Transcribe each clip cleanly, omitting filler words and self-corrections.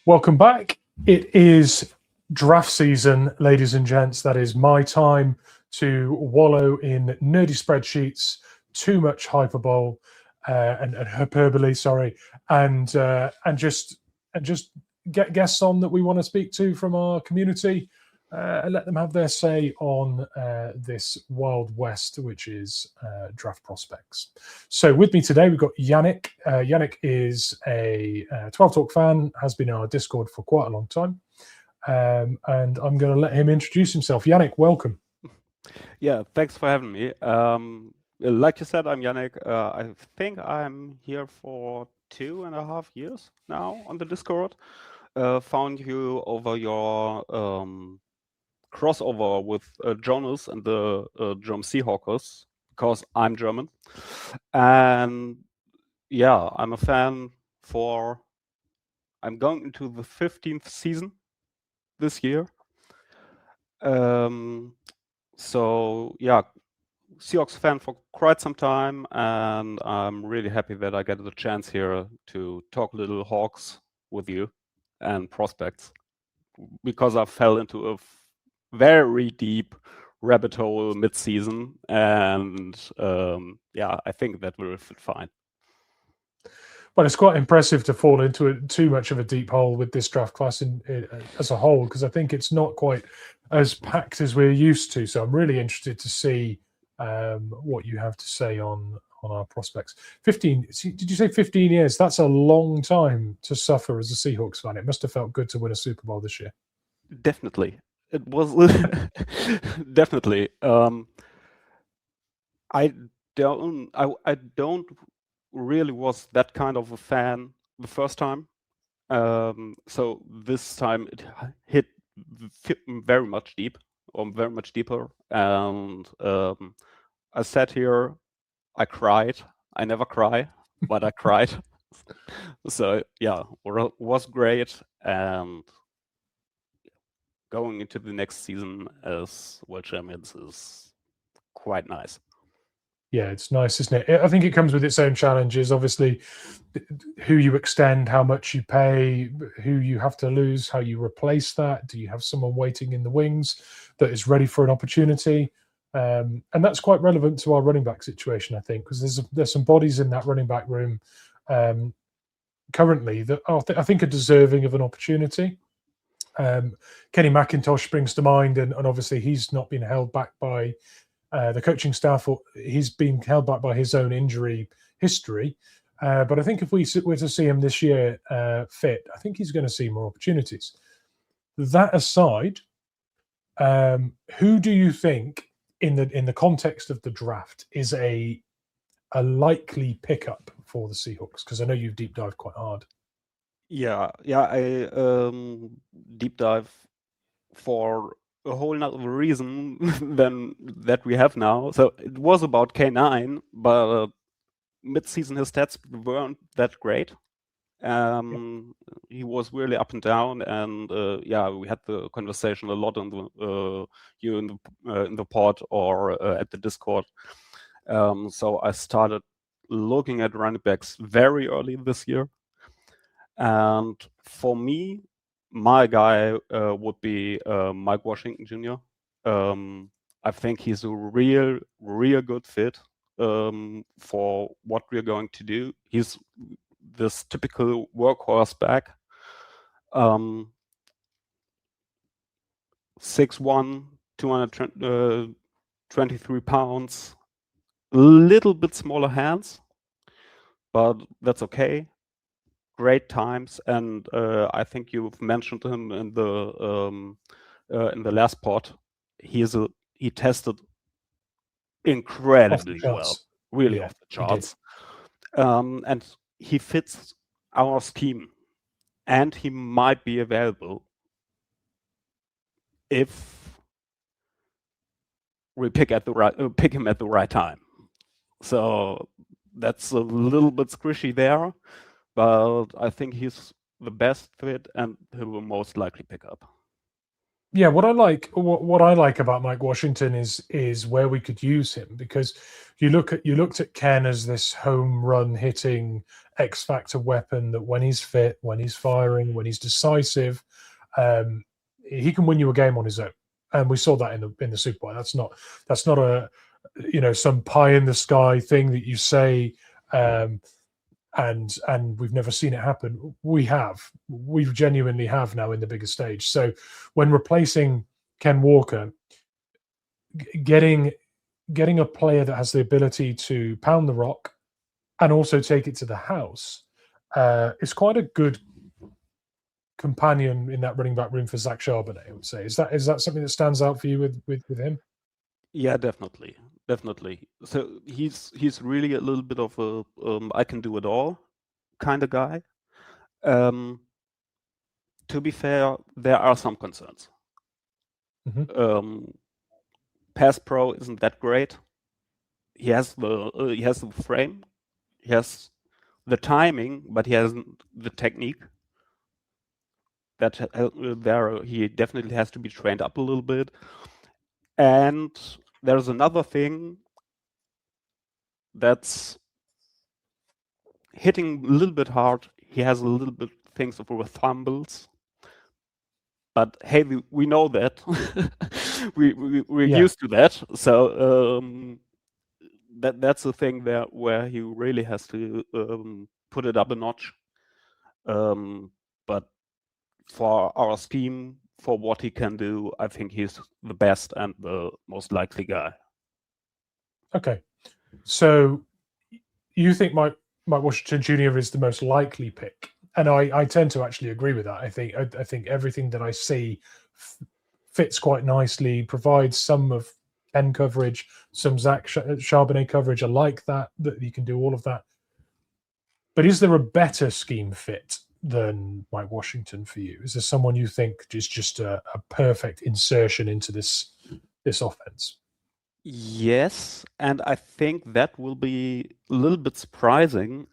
Welcome back. It is draft season, ladies and gents. That is my time to wallow in nerdy spreadsheets, too much hyperbole and hyperbole, sorry, and just get guests on that we want to speak to from our community and let them have their say on this Wild West, which is draft prospects. So with me today, we've got Yannik. Yannik is a 12 Talk fan, has been in our Discord for quite a long time. And I'm going to let him introduce himself. Yannik, welcome. Yeah, thanks for having me. Like you said, I'm Yannik. I think I'm here for 2.5 years now on the Discord. Found you over your crossover with Jonas and the German Seahawks, because I'm German. And yeah, I'm a fan I'm going into the 15th season this year. So yeah, Seahawks fan for quite some time, and I'm really happy that I get the chance here to talk little Hawks with you and prospects, because I fell into a very deep rabbit hole mid-season, and yeah, I think that will fit fine. Well, it's quite impressive to fall into too much of a deep hole with this draft class as a whole, because I think it's not quite as packed as we're used to. So I'm really interested to see what you have to say on our prospects. 15, did you say 15 years? That's a long time to suffer as a Seahawks fan. It must have felt good to win a Super Bowl this year. Definitely. It was definitely. I don't really was that kind of a fan the first time. So this time it hit very much deep, or very much deeper. And I sat here, I cried. I never cry, but I cried. So yeah, it was great. And going into the next season as world champions is quite nice. Yeah, it's nice, isn't it? I think it comes with its own challenges. Obviously, who you extend, how much you pay, who you have to lose, how you replace that. Do you have someone waiting in the wings that is ready for an opportunity? And that's quite relevant to our running back situation, I think, because there's some bodies in that running back room currently that I think are deserving of an opportunity. Kenny McIntosh springs to mind, and obviously he's not been held back by the coaching staff, or he's been held back by his own injury history. But I think if we were to see him this year fit, I think he's going to see more opportunities. That aside, who do you think, in the context of the draft, is a likely pickup for the Seahawks? Because I know you've deep dived quite hard. Yeah, I deep dive for a whole nother reason than that we have now. So it was about K9, but mid-season his stats weren't that great. He was really up and down, and yeah, we had the conversation a lot on the you in the pod or at the Discord. So I started looking at running backs very early this year, and for me, my guy would be Mike Washington Jr. I think he's a real good fit for what we're going to do. He's this typical workhorse back. 6'1", 223 pounds, a little bit smaller hands, but that's okay. Great times, and I think you've mentioned him in the last pod. He tested incredibly well, really off the charts, and he fits our scheme, and he might be available if we pick him at the right time. So that's a little bit squishy there, but I think he's the best fit, and he will most likely pick up. Yeah, what I like about Mike Washington is where we could use him, because you looked at Ken as this home run hitting X factor weapon that when he's fit, when he's firing, when he's decisive, um, he can win you a game on his own, and we saw that in the Super Bowl. That's not a some pie in the sky thing that you say. And we've never seen it happen. We genuinely have now in the bigger stage. So when replacing Ken Walker, getting a player that has the ability to pound the rock and also take it to the house is quite a good companion in that running back room for Zach Charbonnet, I would say. Is that something that stands out for you with him? Yeah, definitely. So he's really a little bit of a I can do it all kind of guy. To be fair, there are some concerns. Pass pro isn't that great. He has the frame, he has the timing, but he hasn't the technique. That there he definitely has to be trained up a little bit. And there's another thing that's hitting a little bit hard. He has a little bit things with fumbles. But hey, we know that. we're used to that. So that's the thing there where he really has to put it up a notch. But for our scheme, for what he can do, I think he's the best and the most likely guy. Okay, so you think Mike Washington Jr. is the most likely pick, and I tend to actually agree with that. I think everything that I see fits quite nicely, provides some of Ken coverage, some Zach Charbonnet coverage. I like that you can do all of that. But is there a better scheme fit than Mike Washington for you? Is there someone you think is just a perfect insertion into this offense? Yes, and I think that will be a little bit surprising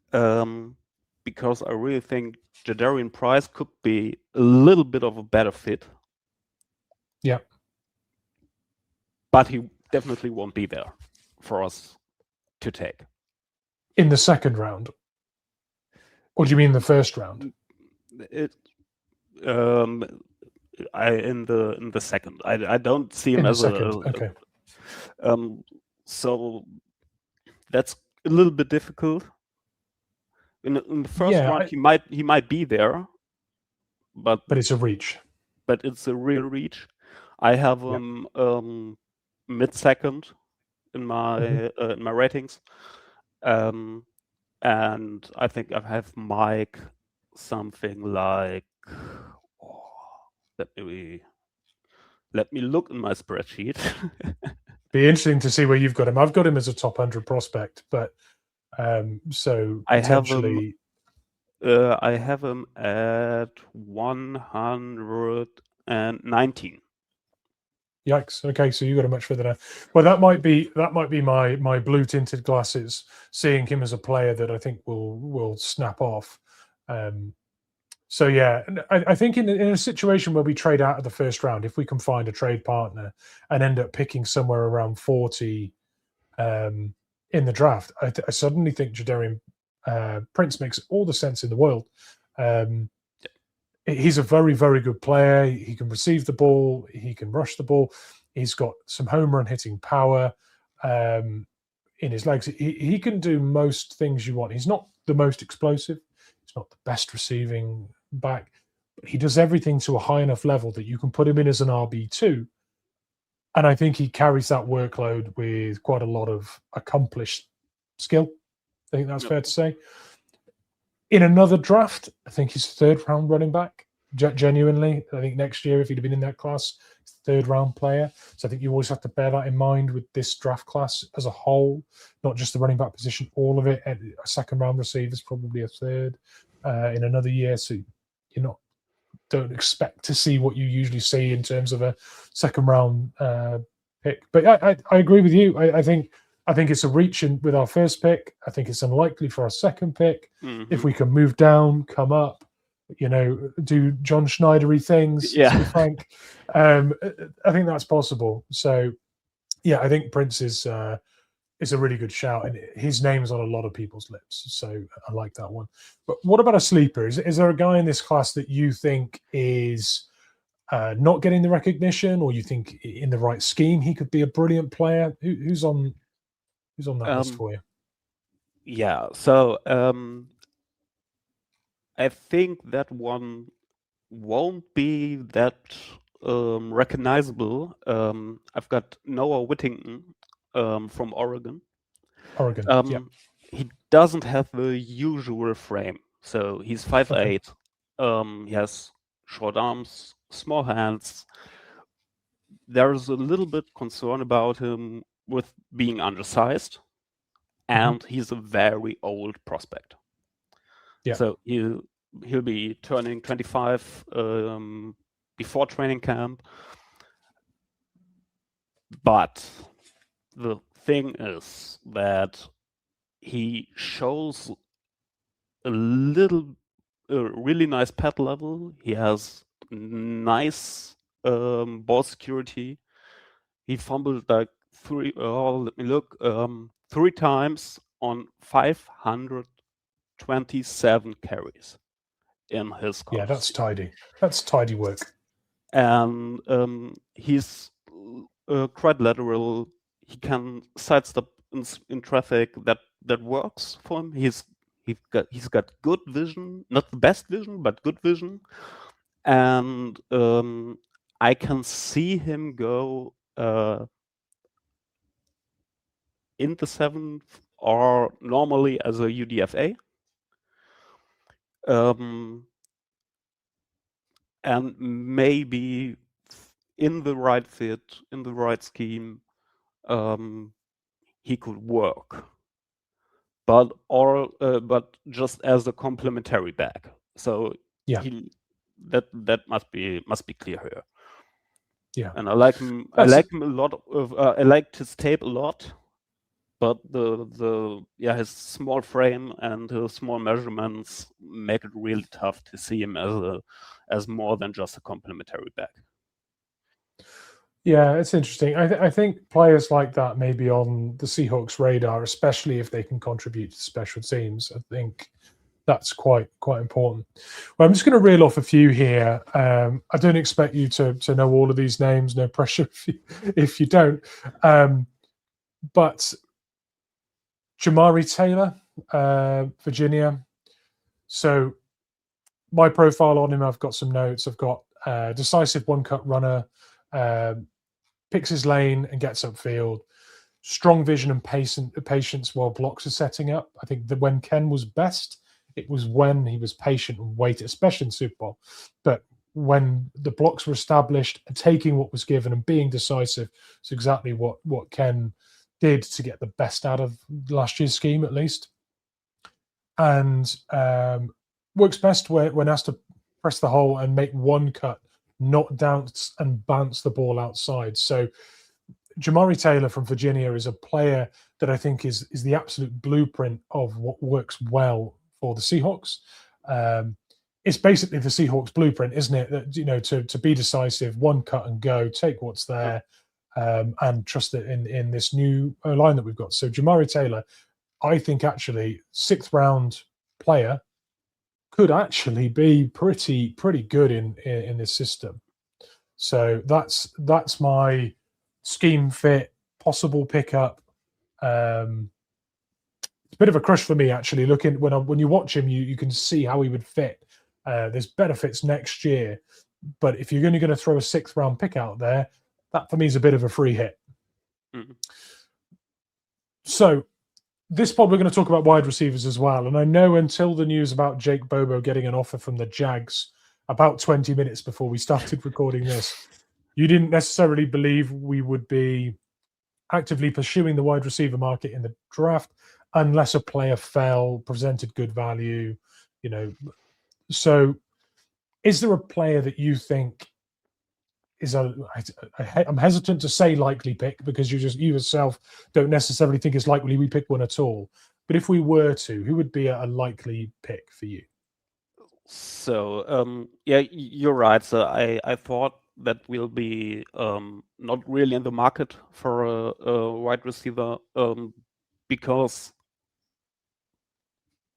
because I really think Jadarian Price could be a little bit of a better fit. Yeah. But he definitely won't be there for us to take. In the second round? Or do you mean the first round? In the second. I don't see him as okay. So that's a little bit difficult. In the first round, he might be there, but it's a reach. But it's a real reach. I have him mid-second in my in my ratings, and I think I have Mike something like. Let me look in my spreadsheet. Be interesting to see where you've got him. I've got him as a top 100 prospect, but so potentially I have him at 119. Yikes! Okay, so you got him much further down. Well, that might be my blue tinted glasses seeing him as a player that I think will snap off. So yeah, I think in a situation where we trade out of the first round, if we can find a trade partner and end up picking somewhere around 40 in the draft, I suddenly think Jadarian Prince makes all the sense in the world. He's a very, very good player. He can receive the ball. He can rush the ball. He's got some home run hitting power in his legs. He can do most things you want. He's not the most explosive. He's not the best receiving back. But he does everything to a high enough level that you can put him in as an RB2. And I think he carries that workload with quite a lot of accomplished skill. I think that's fair to say. In another draft, I think he's third round running back. Genuinely, I think next year, if he'd have been in that class, third round player. So I think you always have to bear that in mind with this draft class as a whole, not just the running back position, all of it. A second round receiver is probably a third in another year. So don't expect to see what you usually see in terms of a second round pick. But I agree with you. I think it's a reach in with our first pick. I think it's unlikely for our second pick. If we can move down, come up, do John Schneidery things, Yeah. to be frank. I think that's possible. So, yeah, I think Prince is a really good shout, and his name's on a lot of people's lips. So I like that one. But what about a sleeper? Is there a guy in this class that you think is not getting the recognition, or you think in the right scheme he could be a brilliant player? Who's on that list for you? Yeah, so I think that one won't be that recognizable. I've got Noah Whittington from Oregon. Oregon. Yeah. He doesn't have the usual frame, so he's 5'8". He has short arms, small hands. There's a little bit concern about him with being undersized, and he's a very old prospect. Yeah. So he'll be turning 25 before training camp. But the thing is that he shows a really nice pad level. He has nice ball security. He fumbled like three times on 527 carries in his college. Yeah, that's tidy. That's tidy work. And he's quite lateral. He can sidestep in traffic. That works for him. He's got good vision, not the best vision, but good vision. And I can see him go in the 7th or normally as a UDFA. And maybe in the right fit, in the right scheme, he could work. But just as a complementary back. So yeah, that must be clear here. Yeah, and I like him. I like him a lot. I liked his tape a lot, but his small frame and his small measurements make it really tough to see him as more than just a complementary back. Yeah, it's interesting. I think players like that may be on the Seahawks' radar, especially if they can contribute to special teams. I think that's quite important. Well, I'm just going to reel off a few here. I don't expect you to know all of these names. No pressure if you don't. But Jamari Taylor, Virginia. So my profile on him, I've got some notes. I've got decisive one-cut runner, picks his lane and gets upfield. Strong vision and patience while blocks are setting up. I think that when Ken was best, it was when he was patient and waited, especially in Super Bowl. But when the blocks were established and taking what was given and being decisive, it's exactly what Ken did to get the best out of last year's scheme, at least. And works best when asked to press the hole and make one cut, not dance and bounce the ball outside. So Jamari Taylor from Virginia is a player that I think is the absolute blueprint of what works well for the Seahawks. It's basically the Seahawks blueprint, isn't it? That to be decisive, one cut and go, take what's there, and trust it in this new line that we've got. So Jamari Taylor, I think actually 6th round player, could actually be pretty good in this system. So that's my scheme fit possible pickup. It's a bit of a crush for me actually. Looking when you watch him, you can see how he would fit. There's benefits next year, but if you're going to throw a 6th round pick out there, that for me is a bit of a free hit. Mm-hmm. So this pod, we're going to talk about wide receivers as well. And I know until the news about Jake Bobo getting an offer from the Jags about 20 minutes before we started recording this, you didn't necessarily believe we would be actively pursuing the wide receiver market in the draft unless a player fell, presented good value, So is there a player that you think is I'm hesitant to say likely pick because you yourself don't necessarily think it's likely we pick one at all. But if we were to, who would be a likely pick for you? So yeah, you're right. So I thought that we'll be not really in the market for a wide receiver because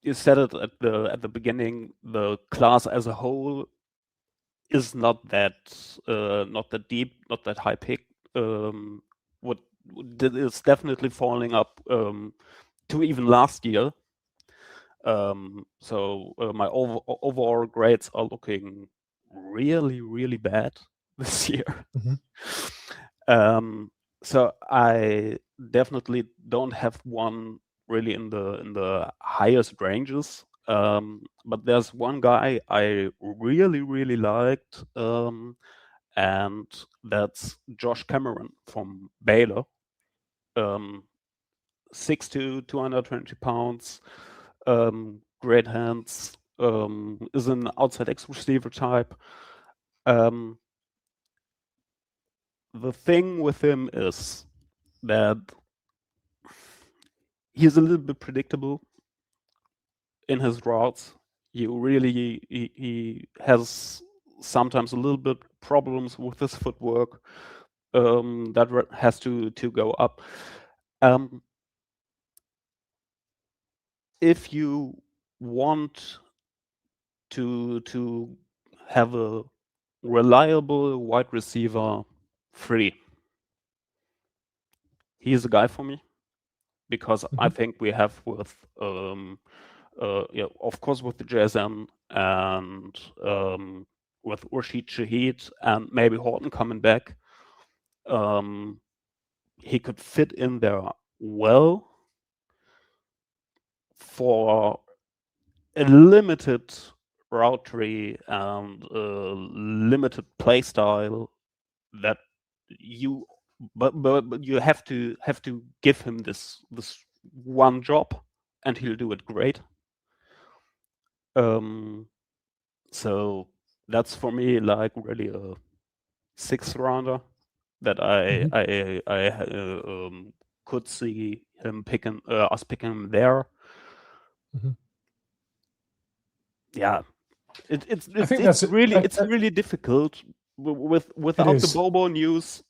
you said it at the beginning. The class as a whole is not that deep, not that high pick. What is definitely falling up to even last year. So my overall grades are looking really, really bad this year. Mhm. So I definitely don't have one really in the highest ranges. But there's one guy I really, really liked, and that's Josh Cameron from Baylor. 6'2", 220 pounds, great hands, is an outside X receiver type. The thing with him is that he's a little bit predictable in his routes. He has sometimes a little bit problems with his footwork that has to go up. If you want to have a reliable wide receiver free, he's a guy for me because I think we have with yeah, of course with the JSN and with Rashid Shaheed and maybe Horton coming back, he could fit in there well for a limited route tree and a limited play style that you but you have to give him this one job and he'll do it great. So that's for me like really a sixth rounder that I could see him picking us picking him there. Yeah, I think that's it's really difficult without the Bobo news.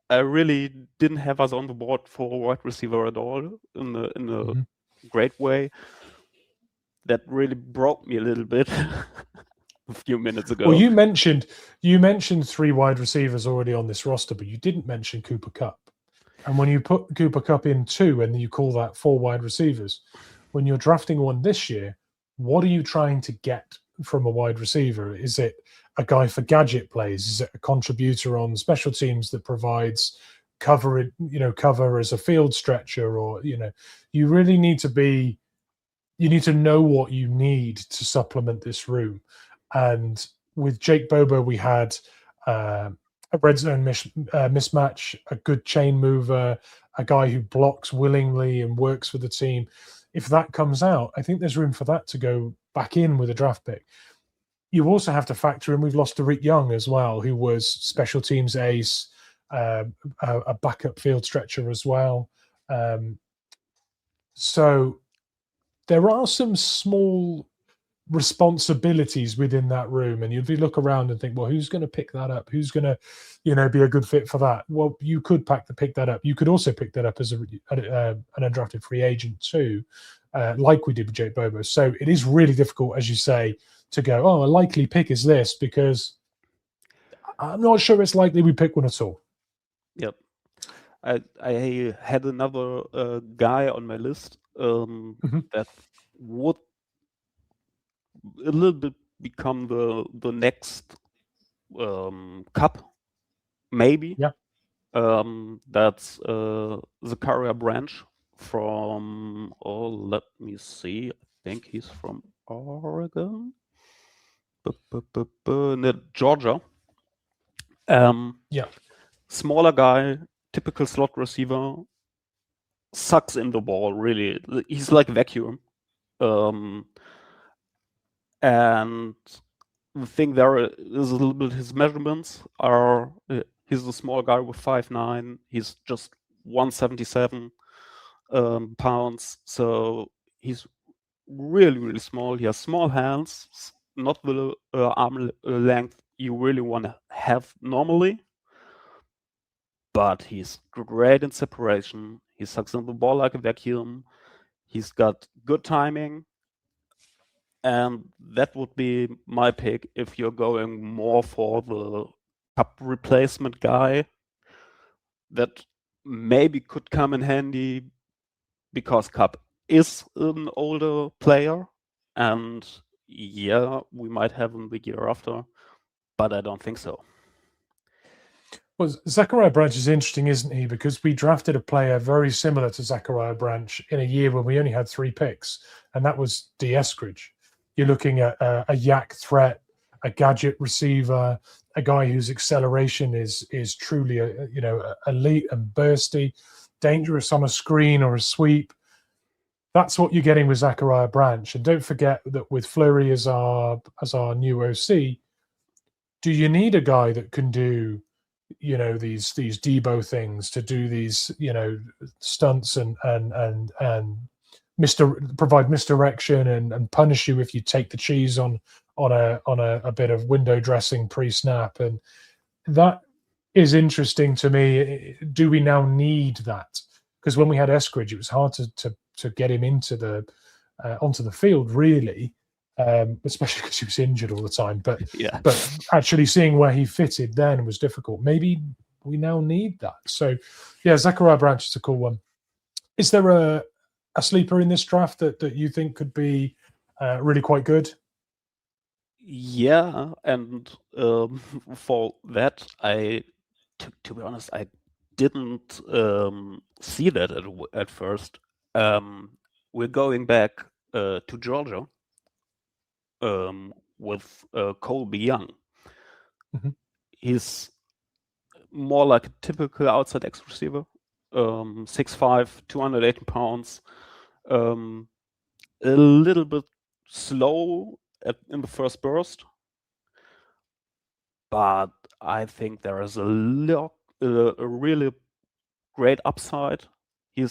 I really didn't have us on the board for wide receiver at all in a great way. That really broke me a little bit a few minutes ago. Well, you mentioned 3 wide receivers already on this roster, but you didn't mention Cooper Kupp. And when you put Cooper Kupp in 2 and you call that 4 wide receivers, when you're drafting one this year, what are you trying to get from a wide receiver? Is it a guy for gadget plays? Is it a contributor on special teams that provides cover as a field stretcher? Or, you really need to know what you need to supplement this room. And with Jake Bobo, we had a red zone mismatch, a good chain mover, a guy who blocks willingly and works for the team. If that comes out, I think there's room for that to go back in with a draft pick. You also have to factor in we've lost Tariq Young as well, who was special teams ace, a backup field stretcher as well. So there are some small responsibilities within that room, and you'd look around and think, well, who's going to pick that up? Who's going to, be a good fit for that? Well, you could pick that up. You could also pick that up as an undrafted free agent too, like we did with Jake Bobo. So it is really difficult, as you say, to go, oh, a likely pick is this, because I'm not sure it's likely we pick one at all. Yep. I had another guy on my list that would a little bit become the next Cup, maybe. Yeah. That's Zachariah Branch from, let me see, I think he's from Oregon, Georgia. Yeah. Smaller guy, typical slot receiver, sucks in the ball, really. He's like vacuum. And the thing there is a little bit his measurements are he's a small guy with 5'9". He's just 177 pounds, so he's really, really small. He has small hands, not the arm length you really want to have normally, but he's great in separation. He sucks in the ball like a vacuum. He's got good timing. And that would be my pick if you're going more for the cup replacement guy. That maybe could come in handy because Cup is an older player, and yeah, we might have him the year after, but I don't think so. Well, Zachariah Branch is interesting, isn't he? Because we drafted a player very similar to Zachariah Branch in a year when we only had 3 picks, and that was D. Eskridge. You're looking at a yak threat, a gadget receiver, a guy whose acceleration is truly elite and bursty, dangerous on a screen or a sweep. That's what you're getting with Zachariah Branch. And don't forget that with Fleury as our new OC, do you need a guy that can do these Debo things, to do these stunts and provide misdirection and punish you if you take the cheese on a bit of window dressing pre-snap? And that is interesting to me. Do we now need that? Because when we had Eskridge, it was hard to get him into onto the field, really, especially because he was injured all the time. But yeah, but actually seeing where he fitted then was difficult. Maybe we now need that. So yeah, Zachariah Branch is a cool one. Is there a sleeper in this draft that you think could be really quite good? Yeah, and for that, to be honest, I didn't see that at first. We're going back to Georgia with Colby Young. Mhm. He's more like a typical outside X receiver, 6'5", 280 pounds, a little bit slow in the first burst, but I think there is a really great upside. He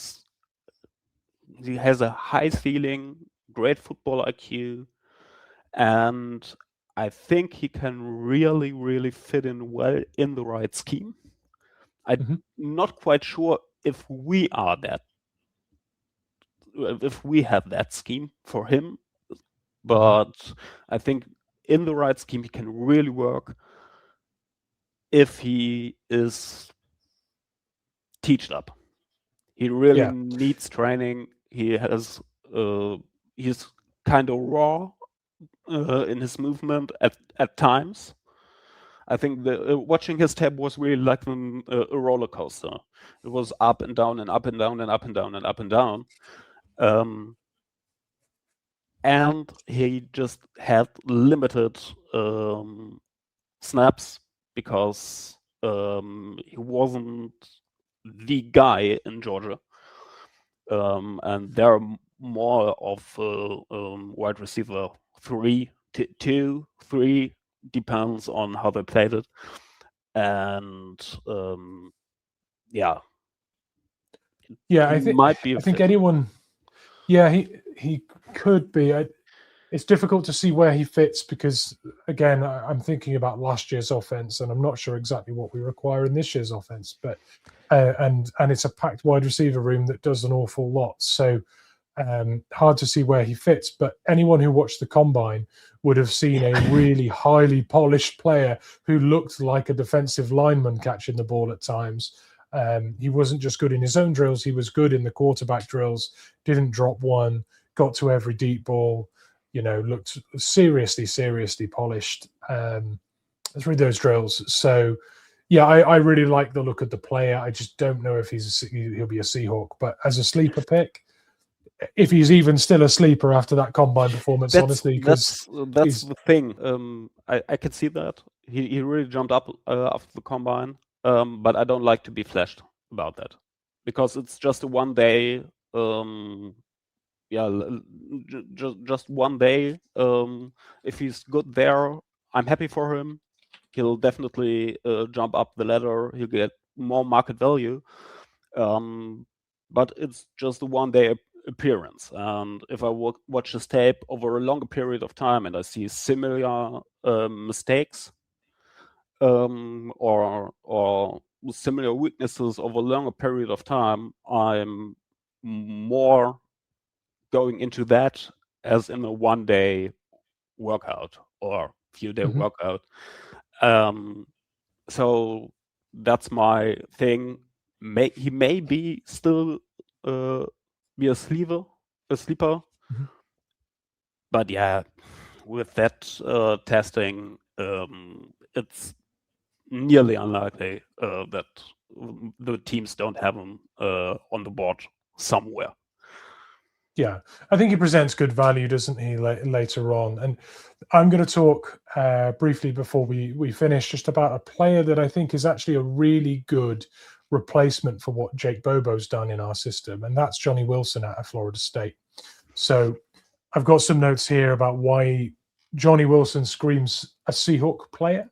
has a high ceiling, great football IQ, and I think he can really, really fit in well in the right scheme. I'm not quite sure if we have that scheme for him, but I think in the right scheme he can really work if he is teached up. He really needs training. He's kind of raw in his movement at times. I think watching his tape was really like a roller coaster. It was up and down and up and down and up and down and up and down. And he just had limited snaps because he wasn't the guy in Georgia. And they're more of wide receiver 3, 2, 3, depends on how they played it. And I think anyone. Yeah, he could be. It's difficult to see where he fits because, again, I'm thinking about last year's offense, and I'm not sure exactly what we require in this year's offense. But and it's a packed wide receiver room that does an awful lot. So hard to see where he fits. But anyone who watched the combine would have seen a really highly polished player who looked like a defensive lineman catching the ball at times. He wasn't just good in his own drills; he was good in the quarterback drills. Didn't drop one. Got to every deep ball. Looked seriously polished through those drills. So, yeah, I really like the look of the player. I just don't know if he'll be a Seahawk. But as a sleeper pick, if he's even still a sleeper after that combine performance, honestly, because that's the thing. I can see that he really jumped up after the combine, but I don't like to be flashed about that because it's just a 1 day. Just 1 day. If he's good there, I'm happy for him. He'll definitely jump up the ladder. He'll get more market value. But it's just a 1 day appearance. And if I watch his tape over a longer period of time and I see similar mistakes or similar weaknesses over a longer period of time, I'm more going into that as in a one-day workout or few-day workout. So that's my thing. He may be still be a sleeper, but yeah, with that testing, it's nearly unlikely that the teams don't have him on the board somewhere. Yeah, I think he presents good value, doesn't he, later on? And I'm going to talk briefly before we finish just about a player that I think is actually a really good replacement for what Jake Bobo's done in our system, and that's Johnny Wilson out of Florida State. So I've got some notes here about why Johnny Wilson screams a Seahawk player.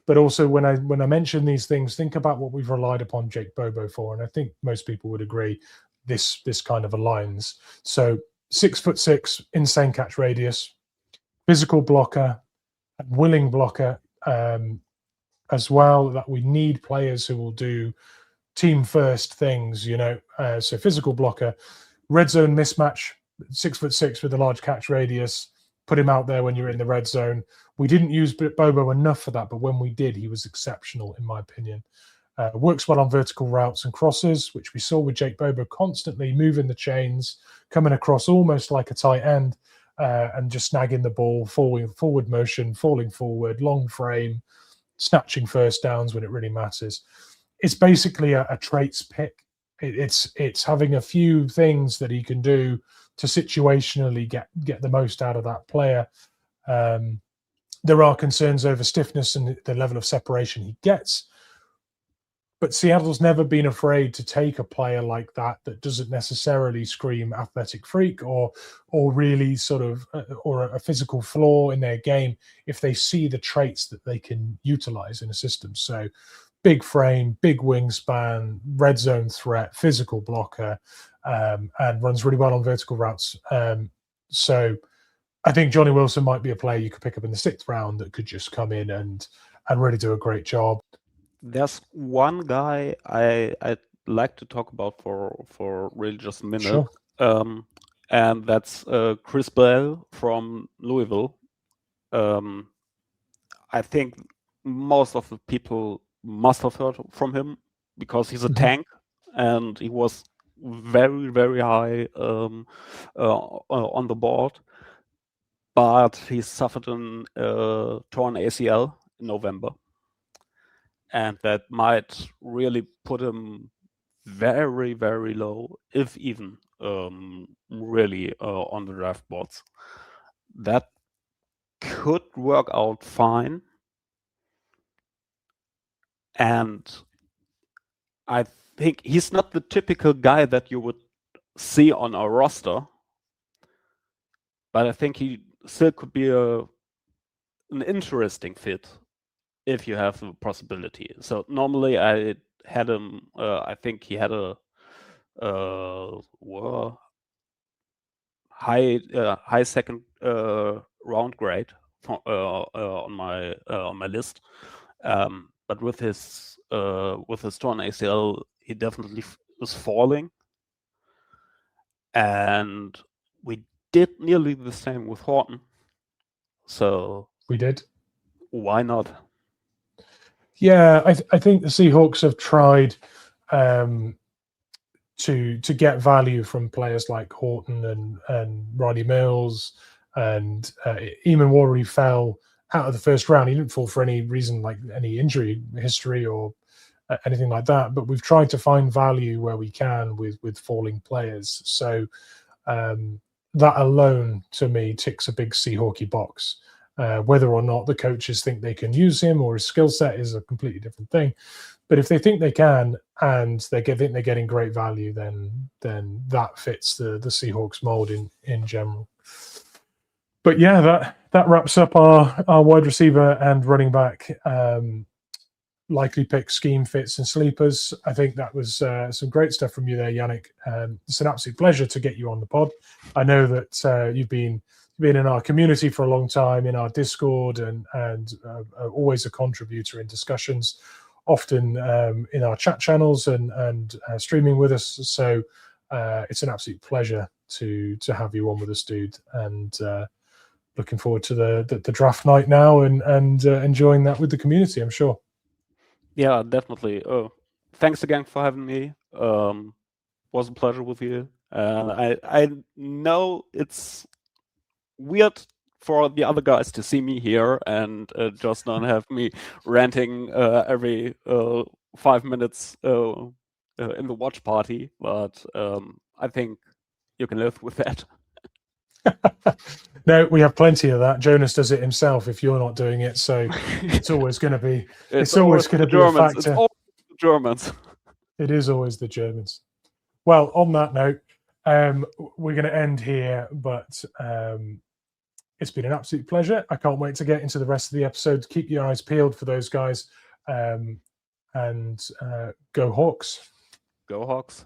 But also, when I mention these things, think about what we've relied upon Jake Bobo for, and I think most people would agree this kind of aligns. So 6'6", insane catch radius, physical blocker, willing blocker as well. That we need players who will do team first things, so physical blocker, red zone mismatch, 6'6" with a large catch radius. Put him out there when you're in the red zone. We didn't use Bobo enough for that, but when we did, he was exceptional, in my opinion. Works well on vertical routes and crosses, which we saw with Jake Bobo constantly moving the chains, coming across almost like a tight end, and just snagging the ball, forward motion, falling forward, long frame, snatching first downs when it really matters. It's basically a traits pick. It's having a few things that he can do to situationally get the most out of that player. There are concerns over stiffness and the level of separation he gets. But Seattle's never been afraid to take a player like that doesn't necessarily scream athletic freak or really sort of or a physical flaw in their game if they see the traits that they can utilize in a system. So big frame, big wingspan, red zone threat, physical blocker, and runs really well on vertical routes. So I think Johnny Wilson might be a player you could pick up in the 6th round that could just come in and really do a great job. There's one guy I'd like to talk about for really just a minute. Sure. And that's Chris Bell from Louisville. I think most of the people must have heard from him because he's a tank and he was very, very high on the board. But he suffered a torn ACL in November. And that might really put him very, very low, if even really on the draft boards. That could work out fine. And I think he's not the typical guy that you would see on our roster. But I think he still could be an interesting fit if you have the possibility. So normally I had him, I think he had a high second round grade on my list. But with his torn ACL, he definitely is falling. And we did nearly the same with Horton. So we did. Why not? Yeah, I think the Seahawks have tried to get value from players like Horton and Roddy Mills and Eamon Warry fell out of the 1st round. He didn't fall for any reason like any injury history or anything like that. But we've tried to find value where we can with falling players. So that alone, to me, ticks a big Seahawky box. Whether or not the coaches think they can use him or his skill set is a completely different thing. But if they think they can and think they're getting great value, then that fits the Seahawks mold in general. But yeah, that wraps up our wide receiver and running back likely pick scheme fits and sleepers. I think that was some great stuff from you there, Yannik. It's an absolute pleasure to get you on the pod. I know that you've been in our community for a long time, in our Discord, and always a contributor in discussions, often in our chat channels and streaming with us. So it's an absolute pleasure to have you on with us, dude. And looking forward to the draft night now and enjoying that with the community, I'm sure. Yeah, definitely. Thanks again for having me. Was a pleasure with you. I know it's weird for the other guys to see me here and just not have me ranting every 5 minutes in the watch party, but I think you can live with that. No, we have plenty of that. Jonas does it himself if you're not doing it, so it's always going to be. It's always going to be a factor. It's always the Germans. It is always the Germans. Well, on that note, we're going to end here, but it's been an absolute pleasure. I can't wait to get into the rest of the episode. Keep your eyes peeled for those guys, and go Hawks. Go Hawks.